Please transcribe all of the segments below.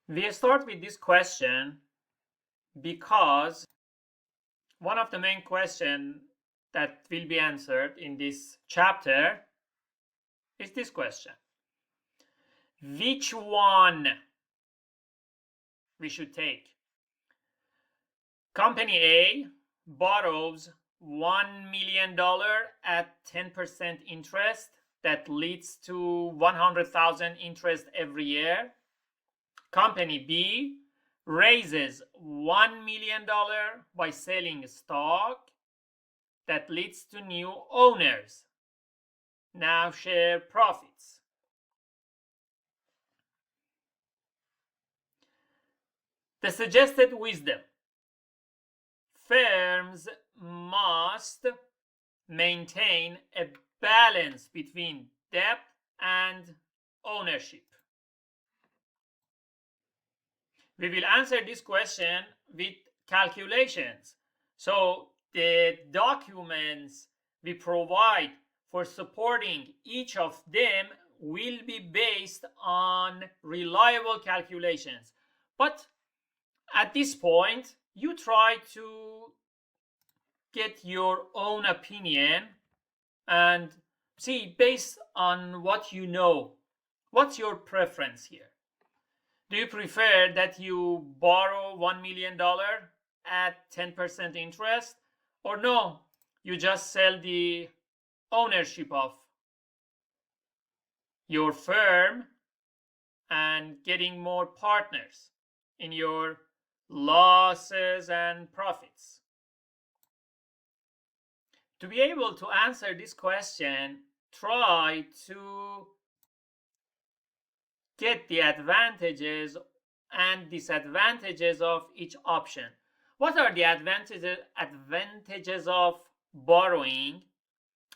We start with this question because one of the main questions that will be answered in this chapter is this question. Which one we should take? Company A borrows $1 million at 10% interest that leads to $100,000 interest every year. Company B raises $1 million by selling stock that leads to new owners. Now share profits. The suggested wisdom: firms must maintain a balance between debt and ownership. We will answer this question with calculations. So the documents we provide for supporting each of them will be based on reliable calculations. But at this point, you try to get your own opinion and see based on what you know. What's your preference here? Do you prefer that you borrow $1 million at 10% interest, or no, you just sell the ownership of your firm and getting more partners in your losses and profits? To be able to answer this question, try to get the advantages and disadvantages of each option. What are the advantages of borrowing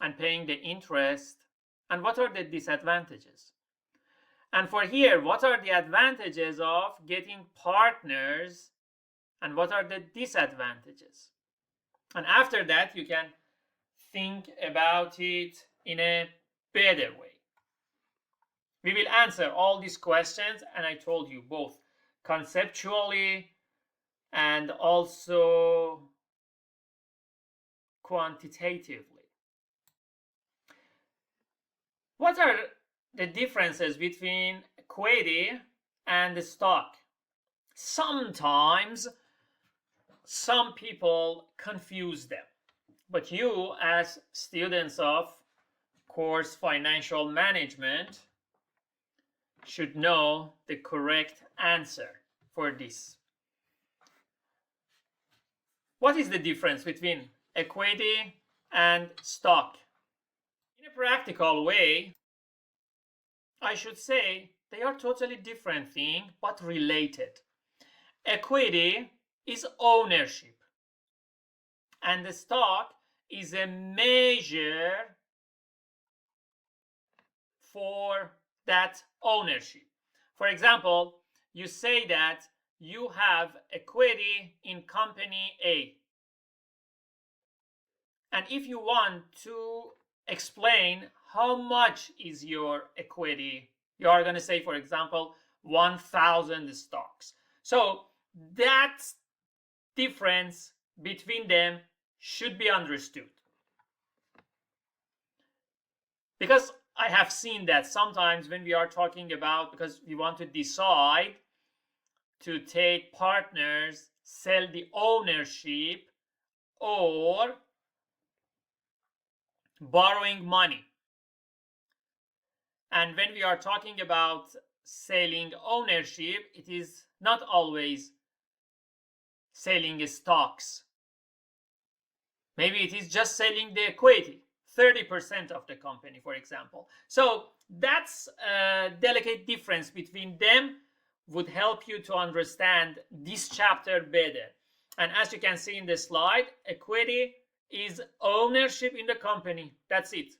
and paying the interest, and what are the disadvantages? And for here, what are the advantages of getting partners and what are the disadvantages? And after that, you can think about it in a better way. We will answer all these questions, and I told you, both conceptually and also quantitatively. What are the differences between equity and the stock? Sometimes some people confuse them, but you, as students of course financial management, should know the correct answer for this. What is the difference between equity and stock? In a practical way, I should say they are totally different things but related. Equity is ownership, and the stock is a measure for that ownership. For example, you say that you have equity in company A. And if you want to explain how much is your equity, you are going to say, for example, 1,000 stocks. So that difference between them should be understood. Because I have seen that sometimes when we are talking about, because we want to decide to take partners, sell the ownership, or borrowing money. And when we are talking about selling ownership, it is not always selling stocks. Maybe it is just selling the equity, 30% of the company, for example. So that's a delicate difference between them, would help you to understand this chapter better. And as you can see in the slide, equity is ownership in the company. That's it.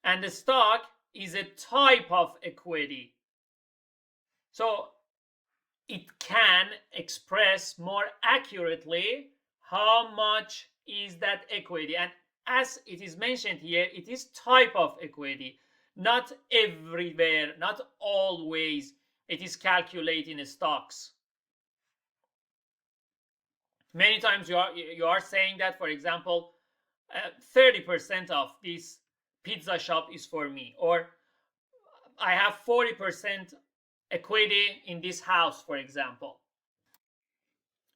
And the stock is a type of equity. So it can express more accurately how much is that equity. And as it is mentioned here, it is type of equity. Not everywhere, not always it is calculated in stocks. Many times you are saying that, for example, 30% of this pizza shop is for me, or I have 40% equity in this house, for example.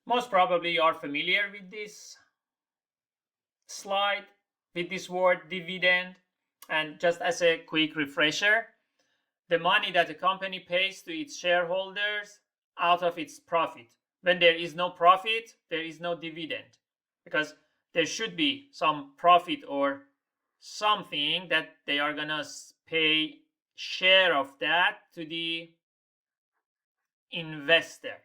Most probably you are familiar with this slide, with this word dividend. And just as a quick refresher, the money that a company pays to its shareholders out of its profit. When there is no profit, there is no dividend, because there should be some profit or something that they are gonna pay share of that to the investor.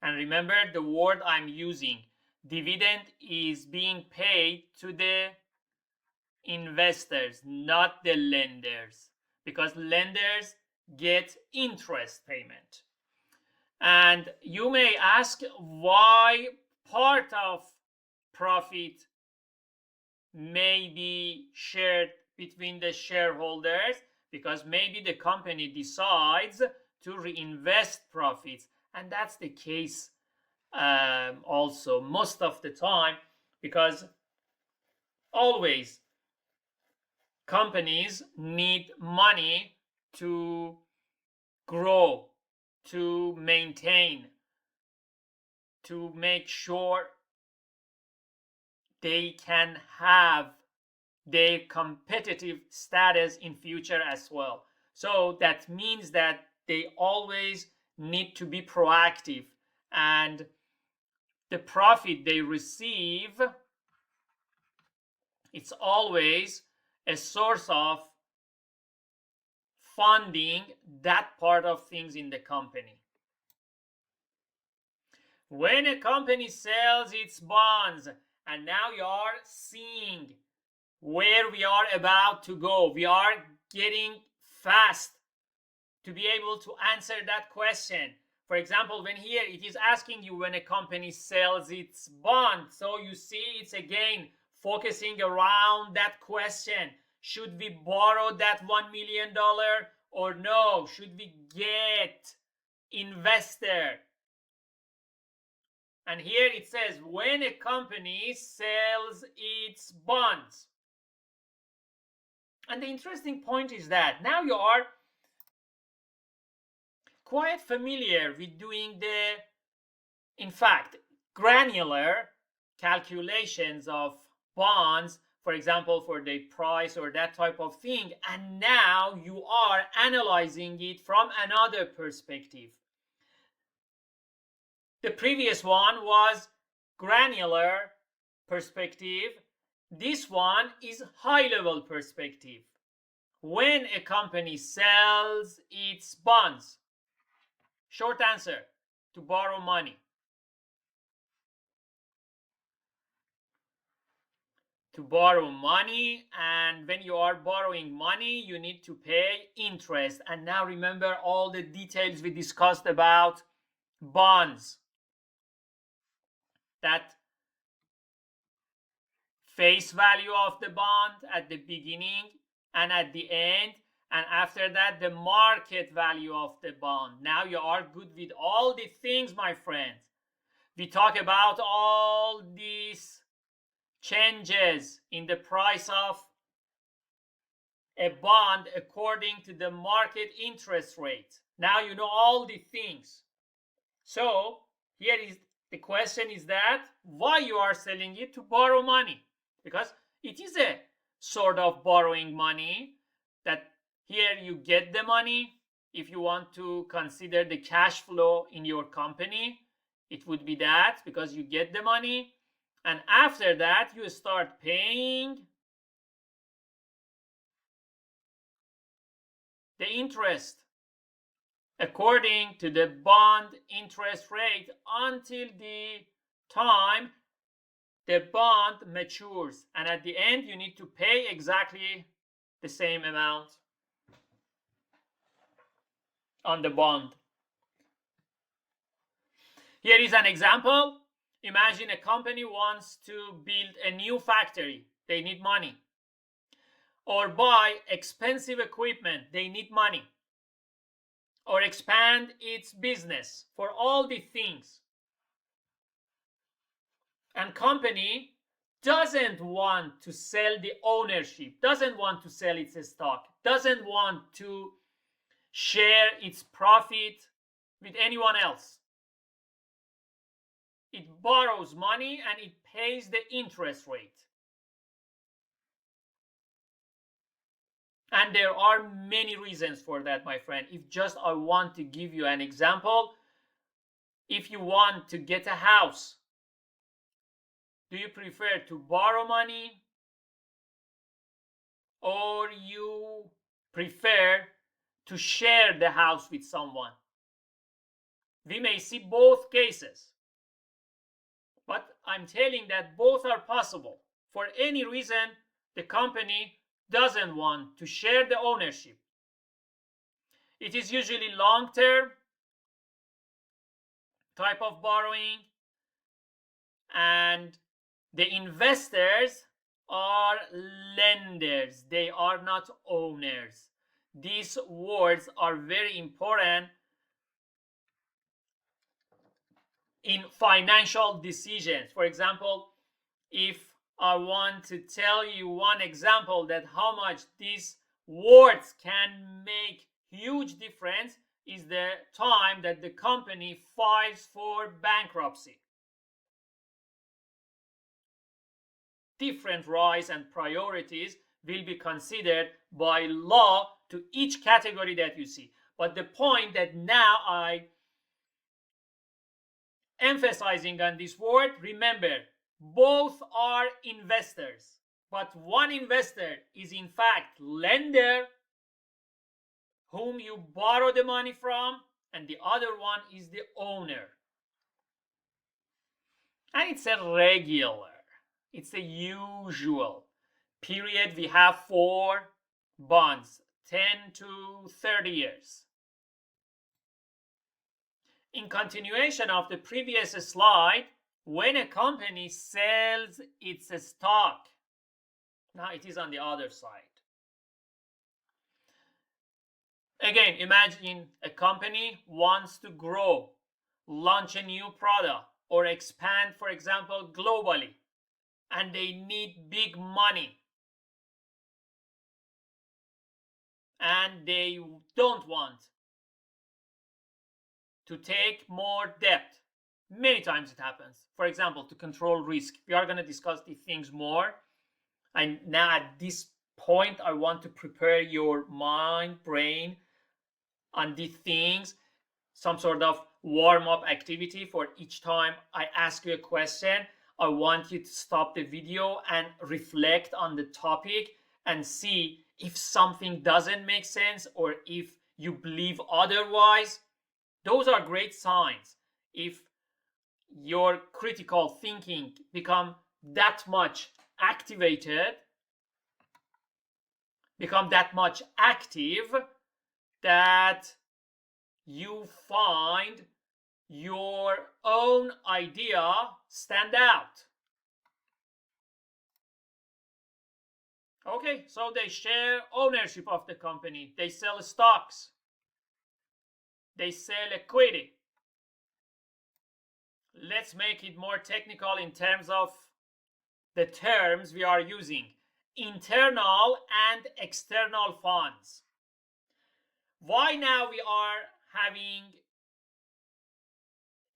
And remember the word I'm using, dividend is being paid to the investors, not the lenders, because lenders get interest payment. And you may ask why part of profit may be shared between the shareholders, because maybe the company decides to reinvest profits. And that's the case also most of the time, because always companies need money to grow, to maintain, to make sure they can have their competitive status in future as well. So that means that they always need to be proactive, and the profit they receive, it's always a source of funding that part of things in the company. When a company sells its bonds, and now you are seeing where we are about to go, we are getting fast to be able to answer that question. For example, when here it is asking you when a company sells its bond, so you see it's again focusing around that question. Should we borrow that $1 million or no? Should we get investor? And here it says when a company sells its bonds. And the interesting point is that now you are quite familiar with doing the, in fact, granular calculations of bonds, for example, for the price or that type of thing. And now you are analyzing it from another perspective. The previous one was granular perspective. This one is high-level perspective. When a company sells its bonds, short answer, to borrow money. To borrow money, and when you are borrowing money, you need to pay interest. And now remember all the details we discussed about bonds. That face value of the bond at the beginning and at the end, and after that the market value of the bond. Now you are good with all the things, my friends. We talk about all these changes in the price of a bond according to the market interest rate. Now you know all the things. So here is the question, is that why you are selling it? To borrow money, because it is a sort of borrowing money, that here you get the money. If you want to consider the cash flow in your company, it would be that, because you get the money, and after that you start paying the interest according to the bond interest rate until the time the bond matures. And at the end you need to pay exactly the same amount on the bond. Here is an example. Imagine a company wants to build a new factory. They need money. Or buy expensive equipment. They need money. or expand its business, for all the things. And company doesn't want to sell the ownership, doesn't want to sell its stock, doesn't want to share its profit with anyone else. It borrows money and it pays the interest rate. And there are many reasons for that, my friend. If just I want to give you an example, if you want to get a house, do you prefer to borrow money or you prefer to share the house with someone? We may see both cases, but I'm telling that both are possible. For any reason, the company doesn't want to share the ownership. It is usually long-term type of borrowing, and the investors are lenders. They are not owners. These words are very important in financial decisions. For example, if I want to tell you one example that how much these words can make huge difference is the time that the company files for bankruptcy. Different rights and priorities will be considered by law to each category that you see. But the point that now I emphasizing on this word, remember, both are investors, but one investor is in fact lender whom you borrow the money from, and the other one is the owner. And it's a regular, it's a usual period. We have for bonds, 10 to 30 years. In continuation of the previous slide, when a company sells its stock, now it is on the other side. Again, imagine a company wants to grow, launch a new product, or expand, for example, globally, and they need big money. And they don't want to take more debt. Many times it happens. For example, to control risk. We are going to discuss these things more. And now at this point, I want to prepare your mind, brain on these things. Some sort of warm-up activity for each time I ask you a question. I want you to stop the video and reflect on the topic and see if something doesn't make sense or if you believe otherwise. Those are great signs. If your critical thinking become that much activated, become that much active, that you find your own idea stand out. Okay, so they share ownership of the company. They sell stocks. They sell equity. Let's make it more technical in terms of the terms we are using. Internal and external funds. Why now we are having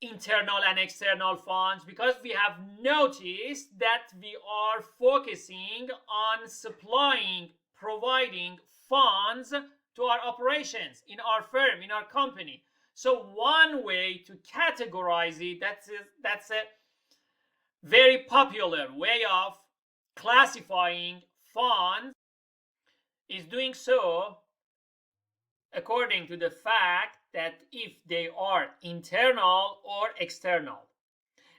internal and external funds? Because we have noticed that we are focusing on supplying, providing funds to our operations in our firm, in our company. So one way to categorize it, that's a very popular way of classifying funds, is doing so according to the fact that if they are internal or external.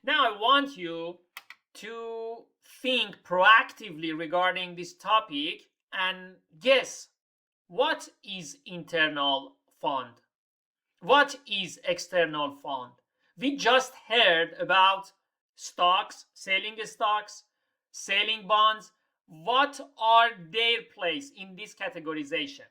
Now I want you to think proactively regarding this topic and guess, what is internal fund? What is external fund? We just heard about stocks, selling bonds. What are their place in this categorization?